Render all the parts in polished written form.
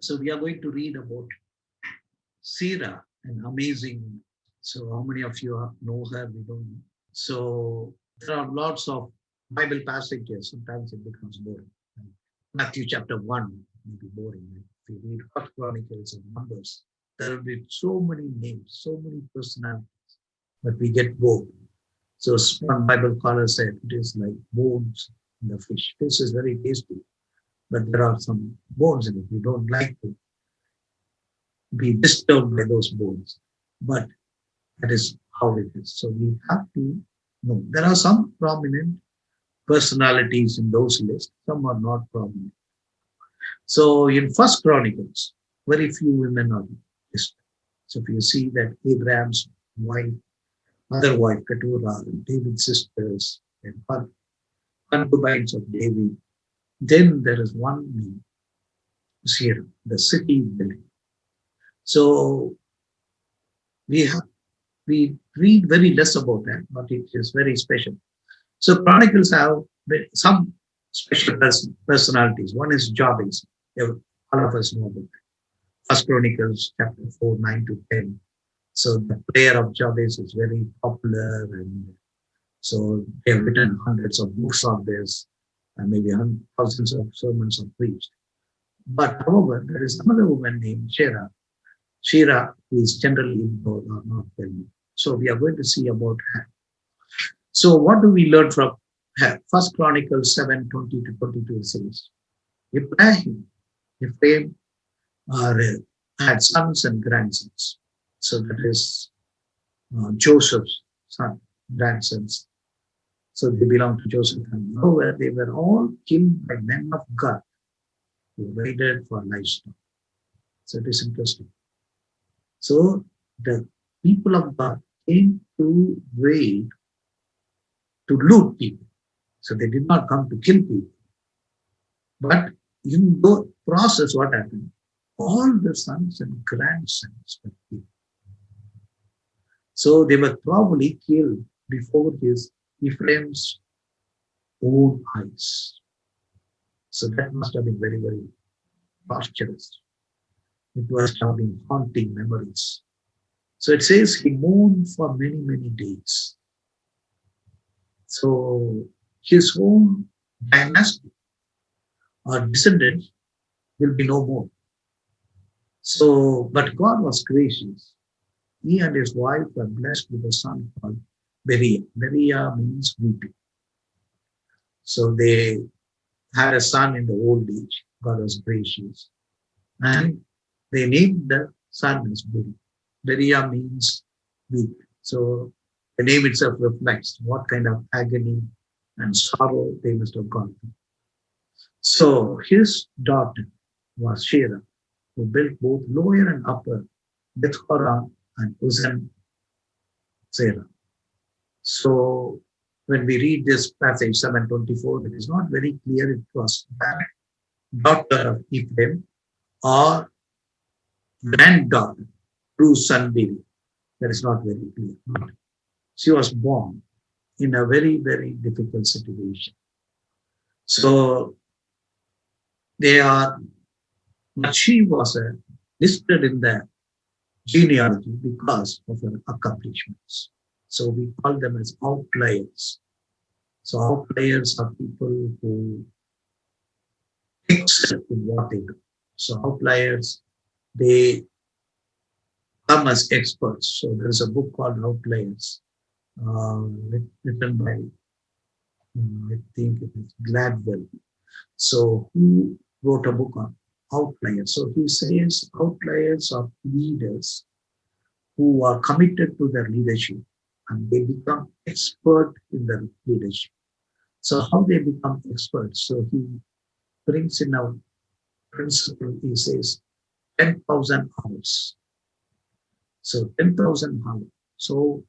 So we are going to read about SHEERAH, an amazing. So how many of you know her? We don't know. So there are lots of Bible passages. Sometimes it becomes boring. Matthew chapter 1 may be boring. If you read First Chronicles and Numbers, there will be so many names, so many personalities, but we get bored. So one Bible scholar said it is like bones in the fish. Fish is very tasty, but there are some bones in it. We don't like to be disturbed by those bones. But that is how it is. So we have to know. There are some prominent personalities in those lists. Some are not prominent. So in First Chronicles, very few women are listed. So if you see that Abraham's wife, other wife, Keturah, and David's sisters, and concubines of David, then there is one name, Shera, the city building. So we read very less about that, but it is very special. So Chronicles have some special personalities. One is Jabez. All of us know about that. First Chronicles chapter 4, 9 to 10. So the prayer of Jabez is very popular, and so they have written hundreds of books on this, and maybe thousands of sermons are preached. But however, there is another woman named Shera. Shera, who is generally ignored or not well known. So we are going to see about her. So what do we learn from her? First Chronicles 7, 20 to 22 says, Ephraim had sons and grandsons. So that is Joseph's son, grandsons. So they belong to Joseph. And however, they were all killed by men of God who raided for livestock. So it is interesting. So the people of God came to raid, to loot people. So they did not come to kill people. But in the process, what happened? All the sons and grandsons were killed. So they were probably killed before Ephraim's own eyes. So that must have been very, very torturous. It was having haunting memories. So it says he mourned for many, many days. So his own dynasty or descendants will be no more. So, but God was gracious. He and his wife were blessed with a son called Beriah. Beriah means weeping. So they had a son in the old age. God was gracious. And they named the son as Beriah. Beriah means weeping. So the name itself reflects what kind of agony and sorrow they must have gone through. So his daughter was Shera, who built both lower and upper Beth-horon and Uzzen Zerah. So when we read this passage 7:24, it is not very clear it was that daughter of Ephraim or granddaughter through son David. That is not very clear. But she was born in a very, very difficult situation. So but she was listed in the genealogy because of her accomplishments. So we call them as outliers. So outliers are people who excel in what they do. So outliers, they come as experts. So there's a book called Outliers, written by, I think it is Gladwell. So who wrote a book on outliers? So he says outliers are leaders who are committed to their leadership and they become expert in their leadership. So how they become experts? So he brings in a principle, he says 10,000 hours. So 10,000 hours. So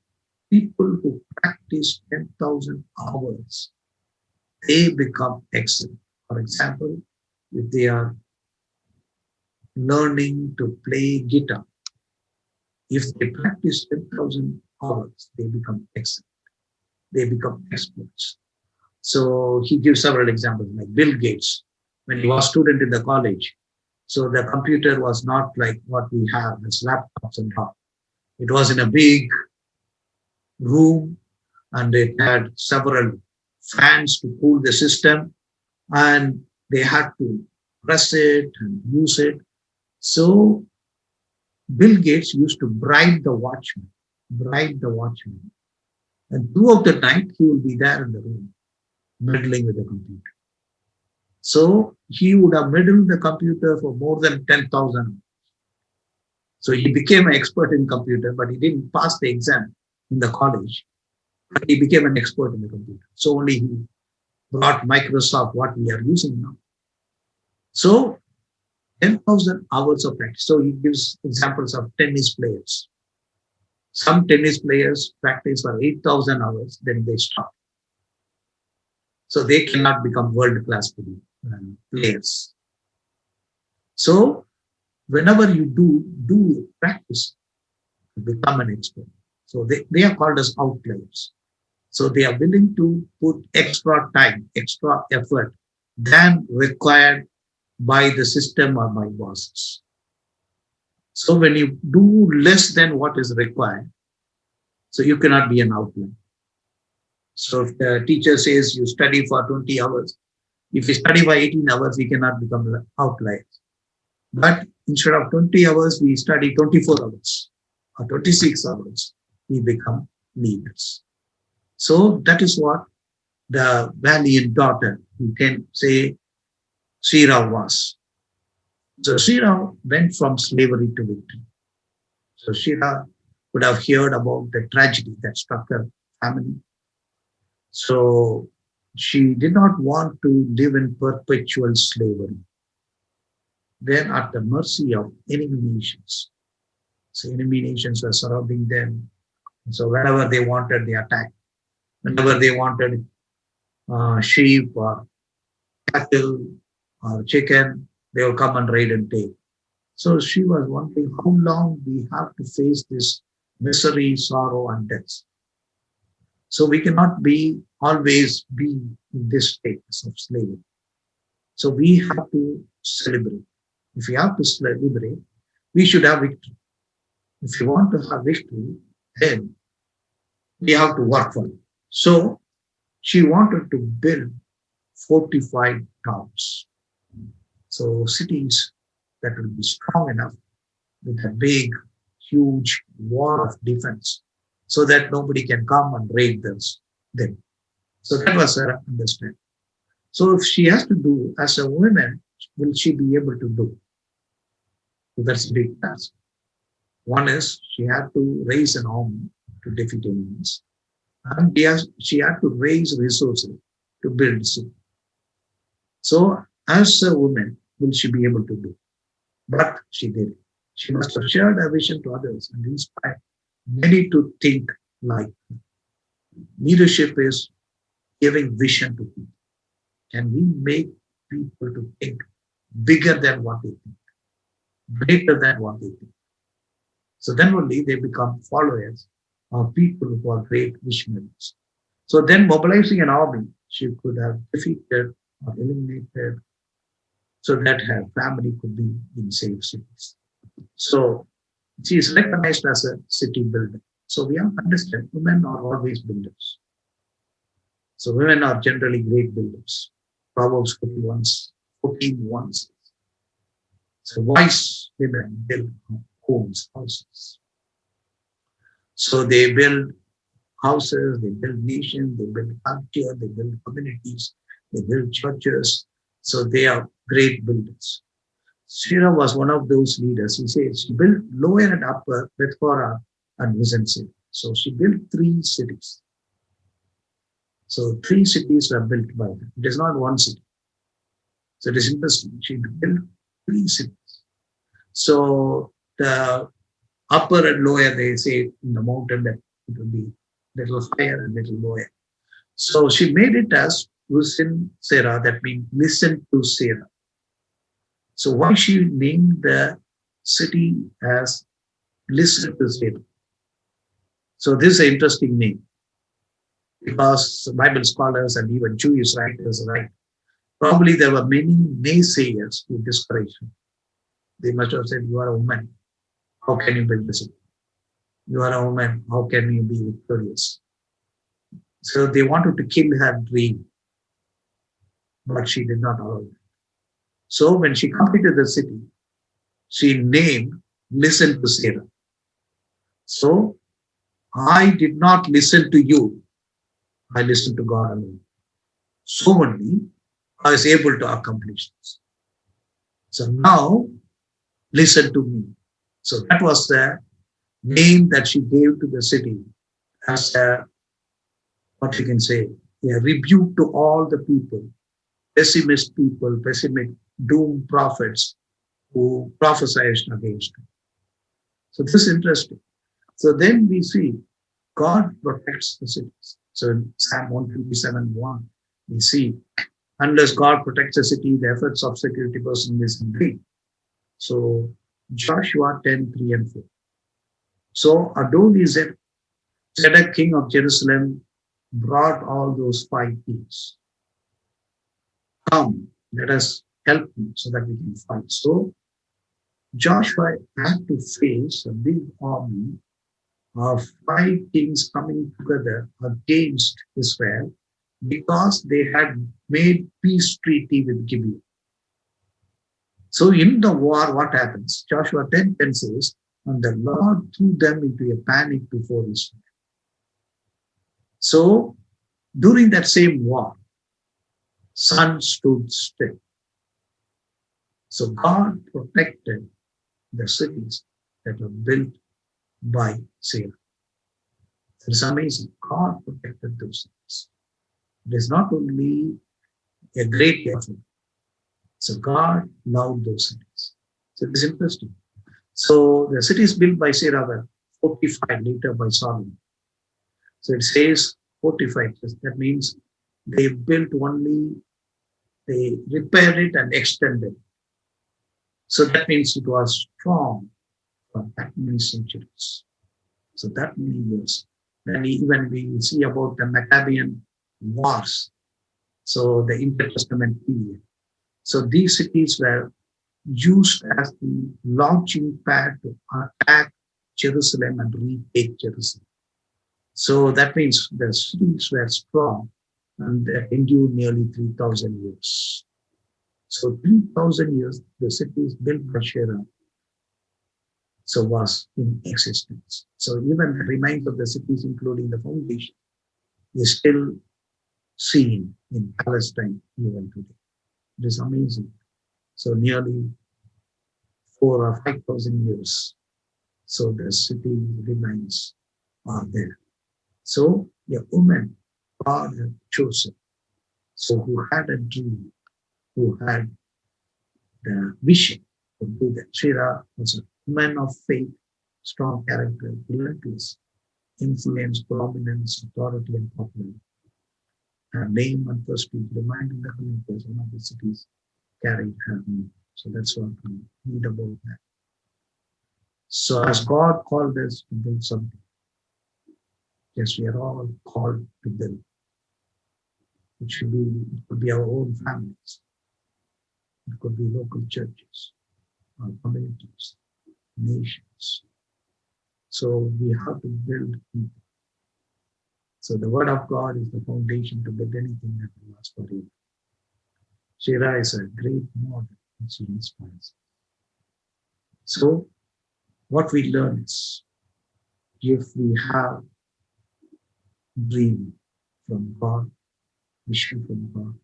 people who practice 10,000 hours, they become excellent. For example, if they are learning to play guitar, if they practice 10,000 hours, they become excellent. They become experts. So he gives several examples, like Bill Gates, when he was a student in the college. So the computer was not like what we have as laptops and all. It was in a big room and it had several fans to cool the system and they had to press it and use it. So Bill Gates used to bribe the watchman. And throughout the night, he will be there in the room, meddling with the computer. So he would have meddled the computer for more than 10,000. So he became an expert in computer, but he didn't pass the exam in the college. But he became an expert in the computer. So only he brought Microsoft, what we are using now. So 10,000 hours of practice. So he gives examples of tennis players. Some tennis players practice for 8,000 hours, then they stop. So they cannot become world-class players. So whenever you do practice, you become an expert. So they are called as outliers. So they are willing to put extra time, extra effort than required by the system or by bosses. So when you do less than what is required, so you cannot be an outlier. So if the teacher says you study for 20 hours, if you study for 18 hours, we cannot become outliers. But instead of 20 hours, we study 24 hours or 26 hours, we become leaders. So that is what the valiant daughter, you can say, SHEERAH was. So SHEERAH went from slavery to victory. So SHEERAH would have heard about the tragedy that struck her family. So she did not want to live in perpetual slavery. They're at the mercy of enemy nations. So enemy nations were surrounding them. So whenever they wanted, they attacked. Whenever they wanted sheep or cattle or chicken, they will come and raid and take. So she was wondering how long we have to face this misery, sorrow, and death. So we cannot always be in this status of slavery. So we have to celebrate. If we have to celebrate, we should have victory. If you want to have victory, then we have to work for it. So she wanted to build fortified towns. So cities that will be strong enough with a big, huge wall of defense so that nobody can come and raid them. So that was her understanding. So if she has to do as a woman, will she be able to do? So that's a big task. One is she had to raise an army to defeat enemies. And she had to raise resources to build city. So as a woman, will she be able to do? But she did. She must have shared her vision to others and inspired many to think like her. Leadership is giving vision to people. Can we make people to think bigger than what they think, greater than what they think? So then only they become followers of people who are great visionaries. So then mobilizing an army, she could have defeated or eliminated so that her family could be in safe cities. So she is recognized as a city builder. So we have to understand women are always builders. So women are generally great builders. Proverbs 14:1 says. So wise women build homes, houses. So they build houses, they build nations, they build culture, they build communities, they build churches. So they are great builders. Shera was one of those leaders. He says she built lower and upper Bethkora and Vicency. So she built 3 cities. So 3 cities were built by her. It is not one city. So it is interesting. She built 3 cities. So the upper and lower, they say in the mountain that it will be little higher and little lower. So she made it as Listen Shera, that means listen to Shera. So why she named the city as Listen to Shera? So this is an interesting name because Bible scholars and even Jewish writers write. Probably there were many naysayers who discouraged her. They must have said, you are a woman. How can you build the city? You are a woman. How can you be victorious? So they wanted to kill her dream, but she did not allow it. So when she completed the city, she named, listen to Sarah. So I did not listen to you. I listened to God alone. So only I was able to accomplish this. So now listen to me. So that was the name that she gave to the city as a, what you can say, a rebuke to all the people, pessimist, doomed prophets who prophesied against her. So this is interesting. So then we see God protects the cities. So in Psalm 127:1, we see, unless God protects a city, the efforts of security personnel is in vain. So Joshua 10:3 and 4. So Adonizedek, king of Jerusalem, brought all those 5 kings. Come, let us help him so that we can fight. So Joshua had to face a big army of 5 kings coming together against Israel because they had made peace treaty with Gibeon. So in the war, what happens? Joshua 10:10 says, and the Lord threw them into a panic before Israel. So during that same war, sun stood still. So God protected the cities that were built by Sarah. It's amazing. God protected those cities. It is not only a great effort. So God loved those cities. So it is interesting. So the cities built by Shera were fortified later by Solomon. So it says fortified. That means they built only, they repaired it and extended. So that means it was strong for that many centuries. So that many years. Then even we see about the Maccabean wars. So the intertestament period. So these cities were used as the launching pad to attack Jerusalem and retake Jerusalem. So that means the cities were strong and they endured nearly 3,000 years. So 3,000 years, the cities built by Shera so was in existence. So even the remains of the cities, including the foundation, is still seen in Palestine even today. It is amazing. So nearly 4 or 5,000 years. So the city remains are there. So a woman God had chosen, so who had a dream, who had the vision to do that. Shera was a woman of faith, strong character, relentless, influence, prominence, authority, and popularity. Her name and first speech reminding the Chronicles, one of the cities carried her name. So that's what we read about that. So as God called us to build something, yes, we are all called to build. It could be our own families. It could be local churches, our communities, nations. So we have to build people. So the word of God is the foundation to build anything that will last forever. Shera is a great model and she inspires. So what we learn is if we have dream from God, vision from God,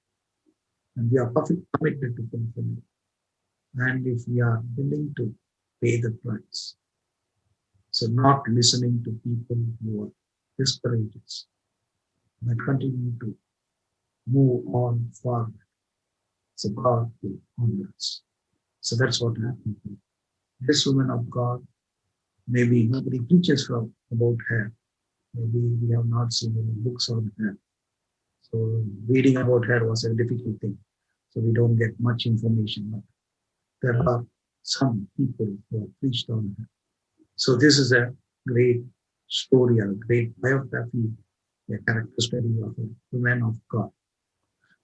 and we are perfectly committed to fulfill it. And if we are willing to pay the price, so not listening to people who are discouraged, but continue to move on forward, so God will honor us. So that's what happened. This woman of God, maybe nobody preaches about her. Maybe we have not seen any books on her. So reading about her was a difficult thing. So we don't get much information. But there are some people who have preached on her. So this is a great story, a great biography, a character study of a woman of God.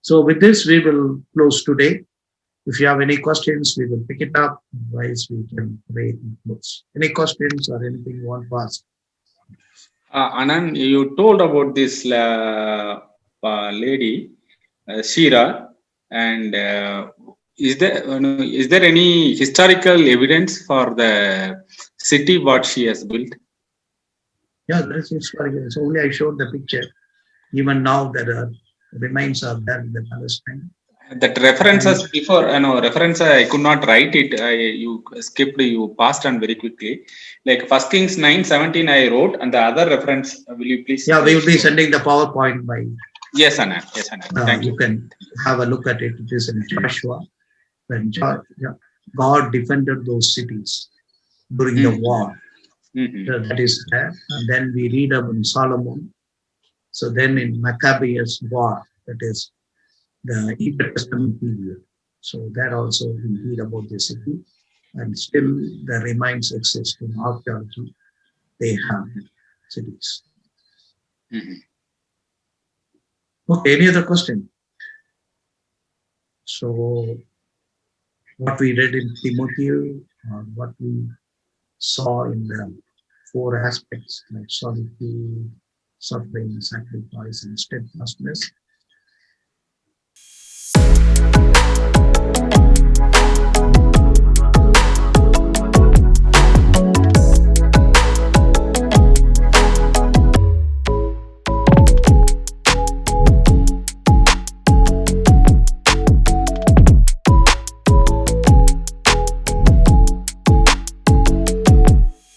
So with this, we will close today. If you have any questions, we will pick it up. Otherwise, we can pray and close. Any questions or anything you want to ask? Anand, you told about this lady, Shera, and is there any historical evidence for the city what she has built? Yeah, there is historical. So only I showed the picture. Even now, there are remains are there in the Palestine. That references before, reference I could not write it. You skipped, you passed on very quickly. Like First Kings 9:17, I wrote, and the other reference, will you please? Yeah, we will be sending the PowerPoint by. Yes, Anand. Yes, Anand. Thank you. You can have a look at it. It is in Joshua. When God defended those cities during the war. So that is there. And then we read about Solomon. So then in Maccabees war, that is the Intertestament period. So that also we read about the city. And still the remains exist in archaeology. They have cities. Okay, any other question? So what we read in Timothy, or what we saw in the 4 aspects like solitude, suffering, sacrifice, and steadfastness.